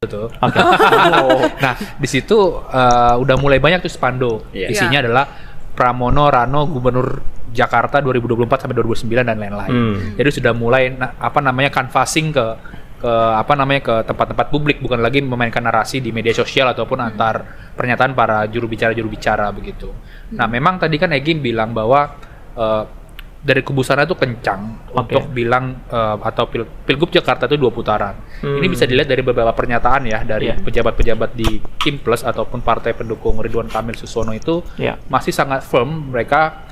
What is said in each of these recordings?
Tuh. Oke. Nah, di situ udah mulai banyak tuh spanduk. Iya. Isinya adalah Pramono Rano Gubernur Jakarta 2024 sampai 2029 dan lain-lain. Jadi sudah mulai canvassing ke ke tempat-tempat publik, bukan lagi memainkan narasi di media sosial ataupun antar pernyataan para juru bicara begitu. Nah, memang tadi kan Egy bilang bahwa dari kubu sana itu kencang untuk bilang atau Pilgub Jakarta itu 2 putaran. Ini bisa dilihat dari beberapa pernyataan ya dari pejabat-pejabat di Kim Plus ataupun partai pendukung Ridwan Kamil Susono itu masih sangat firm mereka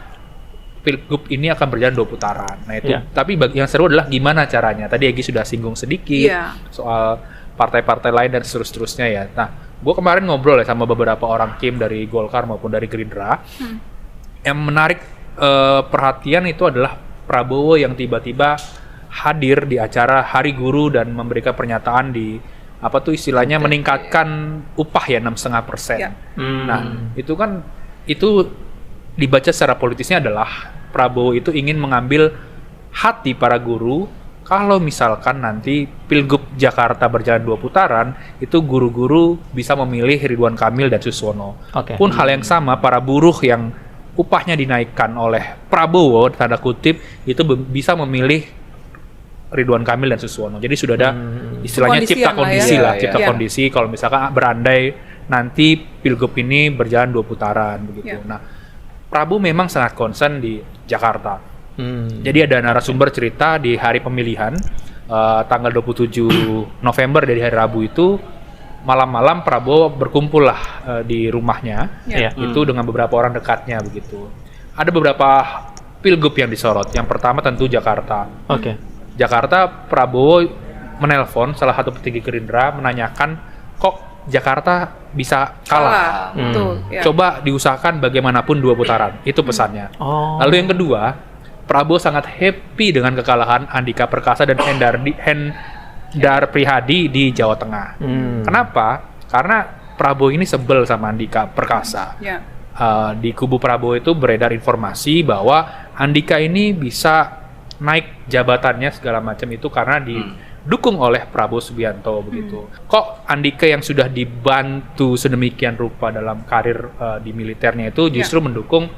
Pilgub ini akan berjalan 2 putaran. Nah itu, tapi yang seru adalah gimana caranya. Tadi Egy sudah singgung sedikit soal partai-partai lain dan seterusnya ya. Nah, gue kemarin ngobrol ya sama beberapa orang Kim dari Golkar maupun dari Gerindra. Yang menarik perhatian itu adalah Prabowo yang tiba-tiba hadir di acara Hari Guru dan memberikan pernyataan di istilahnya meningkatkan upah ya 6,5%. Nah itu dibaca secara politisnya adalah Prabowo itu ingin mengambil hati para guru kalau misalkan nanti Pilgub Jakarta berjalan 2 putaran itu guru-guru bisa memilih Ridwan Kamil dan Susono. Pun hal yang sama para buruh yang upahnya dinaikkan oleh Prabowo, tanda kutip, itu bisa memilih Ridwan Kamil dan Susono. Jadi sudah ada istilahnya cipta kondisi kalau misalkan berandai nanti Pilgub ini berjalan 2 putaran begitu. Nah, Prabowo memang sangat concern di Jakarta. Jadi ada narasumber cerita di hari pemilihan tanggal 27 November dari hari Rabu itu malam-malam Prabowo berkumpul lah di rumahnya itu dengan beberapa orang dekatnya begitu. Ada beberapa pilgub yang disorot. Yang pertama tentu Jakarta. Jakarta, Prabowo menelpon salah satu petinggi Gerindra menanyakan kok Jakarta bisa kalah. Coba diusahakan bagaimanapun 2 putaran. Itu pesannya. Lalu yang kedua, Prabowo sangat happy dengan kekalahan Andika Perkasa dan Hendar Prihadi di Jawa Tengah. Kenapa? Karena Prabowo ini sebel sama Andika Perkasa. Di kubu Prabowo itu beredar informasi bahwa Andika ini bisa naik jabatannya segala macam itu karena didukung oleh Prabowo Subianto begitu. Kok Andika yang sudah dibantu sedemikian rupa dalam karir di militernya itu justru mendukung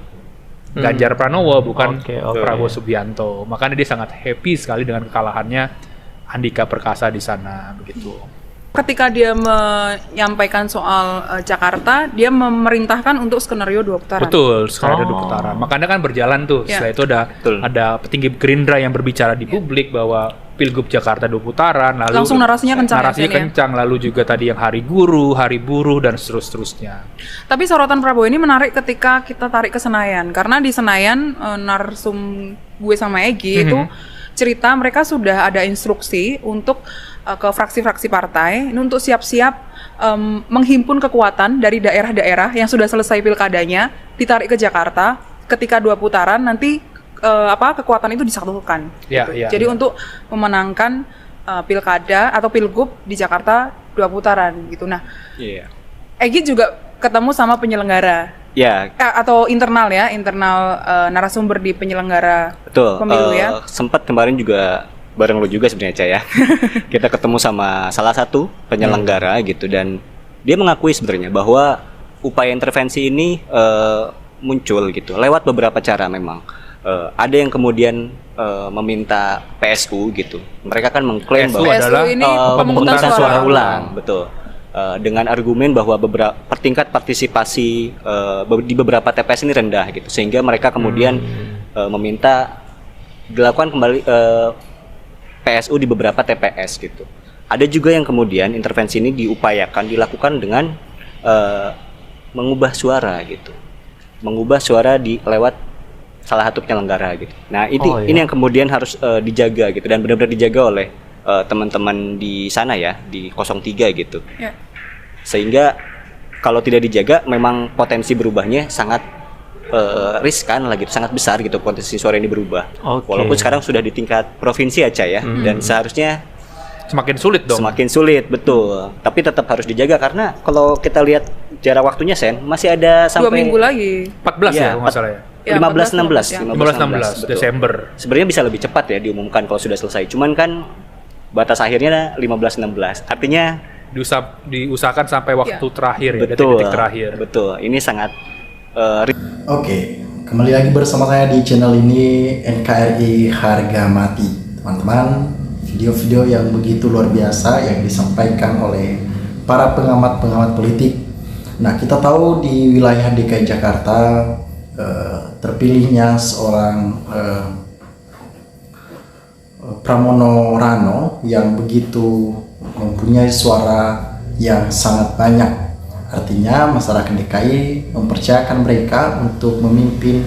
Ganjar Pranowo bukan Prabowo Subianto. Makanya dia sangat happy sekali dengan kekalahannya Andika Perkasa di sana begitu. Ketika dia menyampaikan soal Jakarta, dia memerintahkan untuk skenario 2 putaran. Betul, skenario 2 putaran. Makanya kan berjalan tuh. Setelah itu ada petinggi Gerindra yang berbicara di publik bahwa Pilgub Jakarta 2 putaran, lalu langsung narasinya kencang. Lalu juga tadi yang Hari Guru, Hari Buruh dan seterusnya. Tapi sorotan Prabowo ini menarik ketika kita tarik ke Senayan, karena di Senayan narsum gue sama Egy itu cerita mereka sudah ada instruksi untuk ke fraksi-fraksi partai ini untuk siap-siap menghimpun kekuatan dari daerah-daerah yang sudah selesai pilkadanya ditarik ke Jakarta ketika 2 putaran nanti kekuatan itu disatukan. Jadi untuk memenangkan pilkada atau pilgub di Jakarta 2 putaran gitu. Nah, Egy juga ketemu sama penyelenggara. Atau internal narasumber di penyelenggara pemilu ya. Sempat kemarin juga bareng lu juga sebenarnya Ca ya. Kita ketemu sama salah satu penyelenggara gitu dan dia mengakui sebenarnya bahwa upaya intervensi ini muncul gitu lewat beberapa cara memang. Ada yang kemudian meminta PSU gitu. Mereka kan mengklaim bahwa PSU ini pemungutan suara ulang, betul. Dengan argumen bahwa tingkat partisipasi di beberapa TPS ini rendah gitu, sehingga mereka kemudian meminta dilakukan kembali PSU di beberapa TPS gitu. Ada juga yang kemudian intervensi ini dilakukan dengan mengubah suara gitu, mengubah suara lewat salah satu penyelenggara gitu. Nah ini yang kemudian harus dijaga gitu dan benar-benar dijaga oleh teman-teman di sana ya di 03 gitu. Sehingga kalau tidak dijaga memang potensi berubahnya sangat riskan lah gitu, sangat besar gitu potensi suara ini berubah. Walaupun sekarang sudah di tingkat provinsi aja ya dan seharusnya semakin sulit dong. Semakin sulit, betul. Tapi tetap harus dijaga karena kalau kita lihat jarak waktunya masih ada sampai 2 minggu lagi. 14 ya kalau nggak salah ya. 15-16 Desember. Sebenarnya bisa lebih cepat ya diumumkan kalau sudah selesai. Cuman kan batas akhirnya 15-16. Artinya diusahakan sampai waktu terakhir ya, Betul, detik terakhir. betul. Ini sangat Oke, kembali lagi bersama saya di channel ini, NKRI Harga Mati. Teman-teman, video-video yang begitu luar biasa yang disampaikan oleh para pengamat-pengamat politik. Nah, kita tahu di wilayah DKI Jakarta terpilihnya seorang Pramono Rano yang begitu mempunyai suara yang sangat banyak. Artinya masyarakat DKI mempercayakan mereka untuk memimpin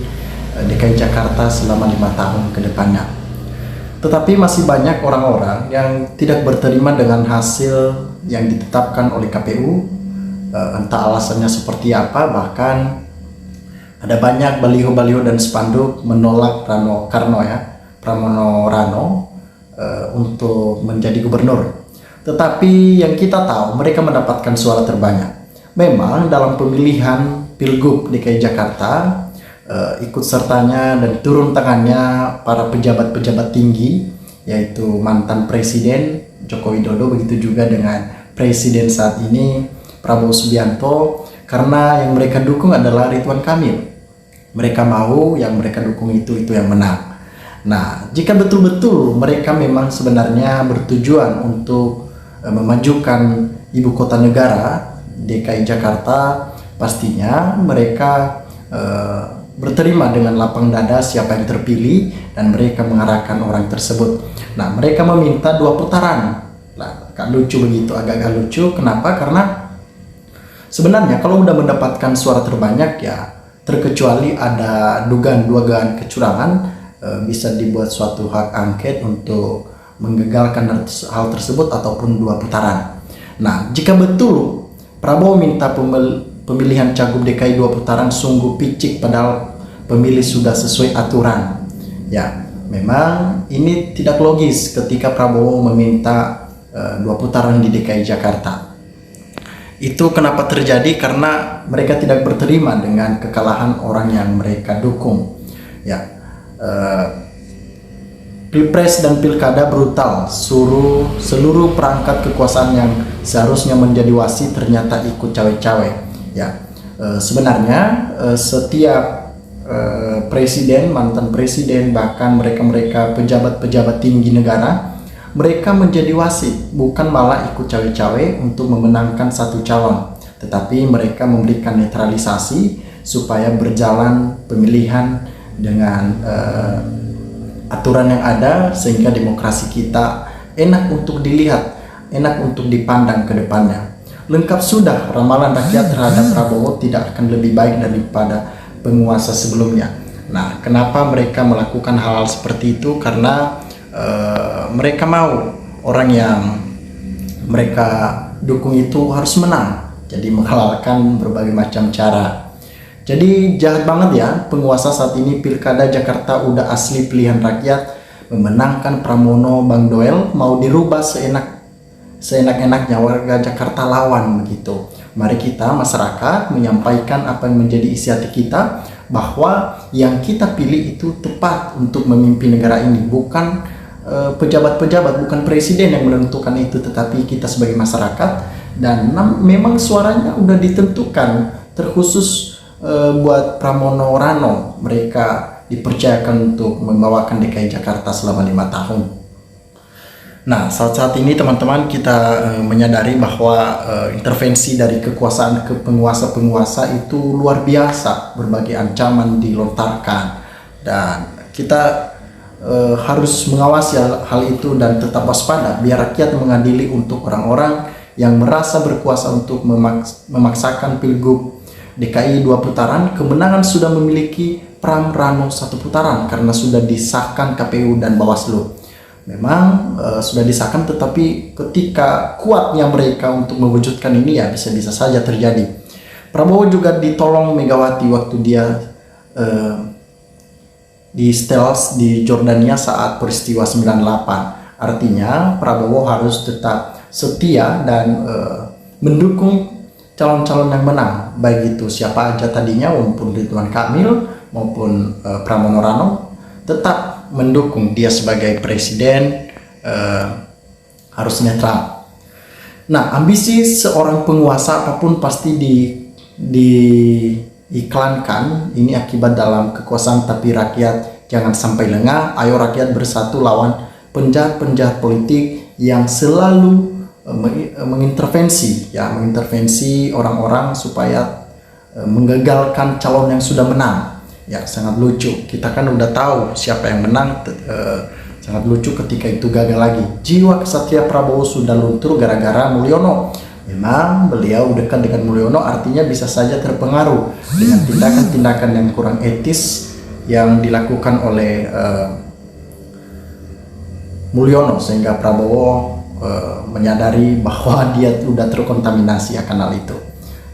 DKI Jakarta selama 5 tahun ke depannya. Tetapi masih banyak orang-orang yang tidak berterima dengan hasil yang ditetapkan oleh KPU. Entah alasannya seperti apa, bahkan ada banyak baliho-baliho dan spanduk menolak Pramono Rano untuk menjadi gubernur. Tetapi yang kita tahu, mereka mendapatkan suara terbanyak. Memang dalam pemilihan Pilgub DKI Jakarta ikut sertanya dan turun tangannya para pejabat-pejabat tinggi, yaitu mantan Presiden Joko Widodo, begitu juga dengan Presiden saat ini Prabowo Subianto, karena yang mereka dukung adalah Ridwan Kamil. Mereka mau yang mereka dukung itu yang menang. Nah, jika betul-betul mereka memang sebenarnya bertujuan untuk memajukan ibu kota negara DKI Jakarta, pastinya mereka berterima dengan lapang dada siapa yang terpilih dan mereka mengarahkan orang tersebut. Nah, mereka meminta 2 putaran. Nah, lucu begitu, agak-agak lucu. Kenapa? Karena sebenarnya kalau udah mendapatkan suara terbanyak ya, terkecuali ada dugaan kecurangan, bisa dibuat suatu hak angket untuk menggagalkan hal tersebut ataupun 2 putaran. Nah, jika betul Prabowo minta pemilihan Cagup DKI 2 putaran, sungguh picik, padahal pemilih sudah sesuai aturan. Ya, memang ini tidak logis ketika Prabowo meminta 2 putaran di DKI Jakarta. Itu kenapa terjadi? Karena mereka tidak berterima dengan kekalahan orang yang mereka dukung. Ya, Pilpres dan Pilkada brutal, seluruh perangkat kekuasaan yang seharusnya menjadi wasit ternyata ikut cawe-cawe. Ya, sebenarnya setiap presiden, mantan presiden, bahkan mereka pejabat-pejabat tinggi negara, mereka menjadi wasit, bukan malah ikut cawe-cawe untuk memenangkan satu calon, tetapi mereka memberikan netralisasi supaya berjalan pemilihan dengan aturan yang ada, sehingga demokrasi kita enak untuk dilihat, enak untuk dipandang ke depannya. Lengkap sudah ramalan rakyat terhadap Prabowo tidak akan lebih baik daripada penguasa sebelumnya. Nah, kenapa mereka melakukan hal-hal seperti itu? Karena mereka mau orang yang mereka dukung itu harus menang, jadi menghalalkan berbagai macam cara. Jadi jahat banget ya penguasa saat ini. Pilkada Jakarta udah asli pilihan rakyat, memenangkan Pramono Bang Doel, mau dirubah seenak-enaknya, warga Jakarta lawan begitu. Mari kita masyarakat menyampaikan apa yang menjadi isi hati kita, bahwa yang kita pilih itu tepat untuk memimpin negara ini, bukan pejabat-pejabat, bukan presiden yang menentukan itu, tetapi kita sebagai masyarakat. Dan memang suaranya udah ditentukan terkhusus buat Pramono Rano. Mereka dipercayakan untuk membawakan DKI Jakarta selama 5 tahun. Nah, saat ini teman-teman kita menyadari bahwa intervensi dari kekuasaan ke penguasa itu luar biasa, berbagai ancaman dilontarkan, dan kita harus mengawasi hal itu dan tetap waspada biar rakyat mengadili untuk orang-orang yang merasa berkuasa untuk memaksakan Pilgub DKI 2 putaran. Kemenangan sudah memiliki Pram Rano 1 putaran karena sudah disahkan KPU dan Bawaslu. Memang sudah disahkan, tetapi ketika kuatnya mereka untuk mewujudkan ini ya bisa-bisa saja terjadi. Prabowo juga ditolong Megawati waktu dia di Stels di Jordania saat peristiwa 98. Artinya Prabowo harus tetap setia dan mendukung calon-calon yang menang, baik itu siapa aja tadinya, maupun Ridwan Kamil maupun Pramono Rano, tetap mendukung dia sebagai presiden, harus netral. Nah, ambisi seorang penguasa apapun pasti diiklankan. Ini akibat dalam kekuasaan, tapi rakyat jangan sampai lengah. Ayo rakyat bersatu lawan penjahat-penjahat politik yang selalu mengintervensi orang-orang supaya menggagalkan calon yang sudah menang. Ya, sangat lucu. Kita kan udah tahu siapa yang menang. Sangat lucu ketika itu gagal lagi. Jiwa kesatria Prabowo sudah luntur gara-gara Mulyono. Memang beliau dekat dengan Mulyono, artinya bisa saja terpengaruh dengan tindakan-tindakan yang kurang etis yang dilakukan oleh Mulyono, sehingga Prabowo menyadari bahwa dia sudah terkontaminasi akan hal itu.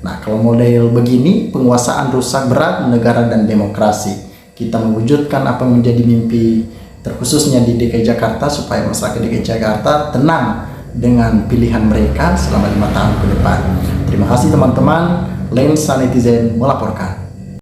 Nah, kalau model begini, penguasaan rusak berat negara dan demokrasi. Kita mewujudkan apa yang menjadi mimpi terkhususnya di DKI Jakarta, supaya masyarakat DKI Jakarta tenang dengan pilihan mereka selama 5 tahun ke depan. Terima kasih teman-teman. Lensa Netizen melaporkan.